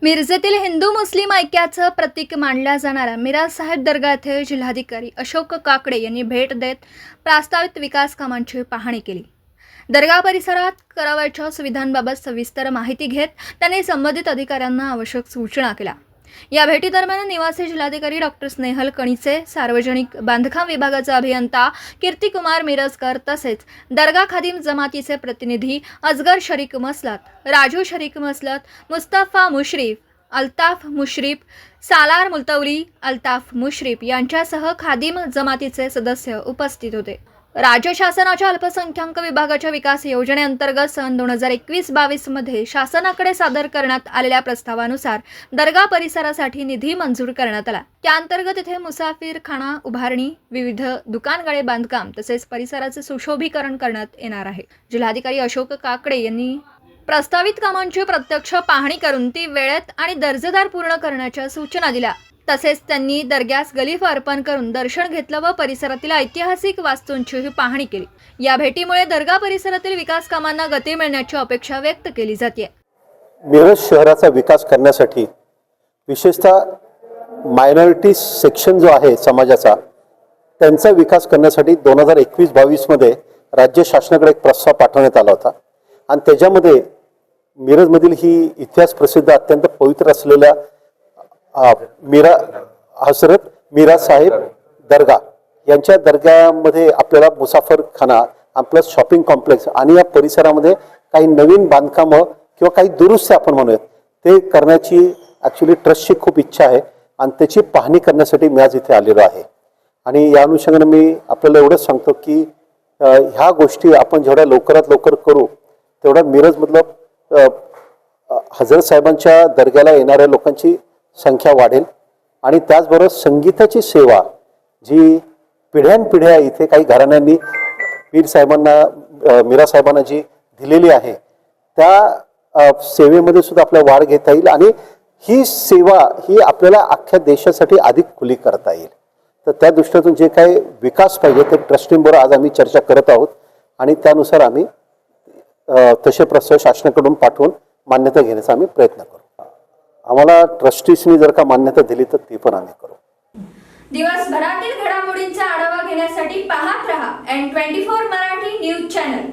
मिरजेतील हिंदू मुस्लिम ऐक्याचं प्रतीक मानल्या जाणाऱ्या मिराज साहेब दर्गा येथे जिल्हाधिकारी अशोक काकडे यांनी भेट देत प्रस्तावित विकास कामांची पाहणी केली। दर्गा परिसरात करावयाच्या सुविधांबाबत सविस्तर माहिती घेत त्यांनी संबंधित अधिकाऱ्यांना आवश्यक सूचना केल्या। या भेटीदरम्यान निवासी जिल्हाधिकारी डॉक्टर स्नेहल कणीचे, सार्वजनिक बांधकाम विभागाचा अभियंता कीर्तिकुमार मिरजकर तसेच दर्गा खादिम जमातीचे प्रतिनिधी असगर शरीक मसलत, राजू शरीक मसलत, मुस्तफा मुश्रीफ, अल्ताफ मुश्रीफ, सालार मुलतवली, अल्ताफ मुश्रीफ यांच्यासह खादिम जमातीचे सदस्य उपस्थित होते। राज्य शासनाच्या अल्पसंख्याक विभागाच्या विकास योजनेअंतर्गत सन 2021-22 मध्ये शासनाकडे सादर करण्यात आलेल्या प्रस्तावानुसार दर्गा परिसरासाठी निधी मंजूर करण्यात आला। त्याअंतर्गत येथे मुसाफिरखाना उभारणी, विविध दुकानगाळे बांधकाम तसेच परिसराचे सुशोभीकरण करण्यात येणार आहे। जिल्हाधिकारी अशोक काकडे यांनी प्रस्तावित कामांची प्रत्यक्ष पाहणी करून ती वेळेत आणि दर्जेदार पूर्ण करण्याच्या सूचना दिल्या। तसेच त्यांनी दर्ग्यास गलिफ अर्पण करून दर्शन घेतलं व परिसरातील ऐतिहासिक वास्तूंची पाहणी केली। या भेटीमुळे दर्गा परिसरातील विकास कामांना गती मिळण्याची अपेक्षा व्यक्त केली जाते। मिरज शहराचा विकास करण्यासाठी विशेषतः मायनॉरिटी सेक्शन जो आहे समाजाचा त्यांचा विकास करण्यासाठी 2021-22 मध्ये राज्य शासनाकडे एक प्रस्ताव पाठवण्यात आला होता आणि त्याच्यामध्ये मिरजमधील ही इतिहास प्रसिद्ध अत्यंत पवित्र असलेल्या हजरत मिराज साहेब दर्गा यांच्या दर्ग्यामध्ये आपल्याला मुसाफरखाना प्लस शॉपिंग कॉम्प्लेक्स आणि या परिसरामध्ये काही नवीन बांधकामं किंवा काही दुरुस्ती आपण म्हणूयात ते करण्याची ॲक्च्युली ट्रस्टची खूप इच्छा आहे आणि त्याची पाहणी करण्यासाठी मी आज इथे आलेलो आहे। आणि या अनुषंगाने मी आपल्याला एवढंच सांगतो की ह्या गोष्टी आपण जेवढ्या लवकरात लवकर करू तेवढ्या मिरजमधलं हजरत साहेबांच्या दर्ग्याला येणाऱ्या लोकांची संख्या वाढेल आणि त्याचबरोबर संगीताची सेवा जी पिढ्यानपिढ्या इथे काही घराण्यांनी पीर साहेबांना मिरा साहेबांना जी दिलेली आहे त्या सेवेमध्ये सुद्धा आपल्याला वाढ घेता येईल आणि ही सेवा ही आपल्याला अख्ख्या देशासाठी अधिक खुली करता येईल। तर त्या दृष्टीतून जे काही विकास पाहिजे ते ट्रस्टींबरोबर आज आम्ही चर्चा करत आहोत आणि त्यानुसार आम्ही तसे प्रस्ताव शासनाकडून पाठवून मान्यता घेण्याचा आम्ही प्रयत्न करू। आम्हाला ट्रस्टीजनी जर का मान्यता दिली तर ती पण आम्ही करू। दिवसभरातील घडामोडींचा आढावा घेण्यासाठी पाहत रहा N24 मराठी न्यूज चॅनल।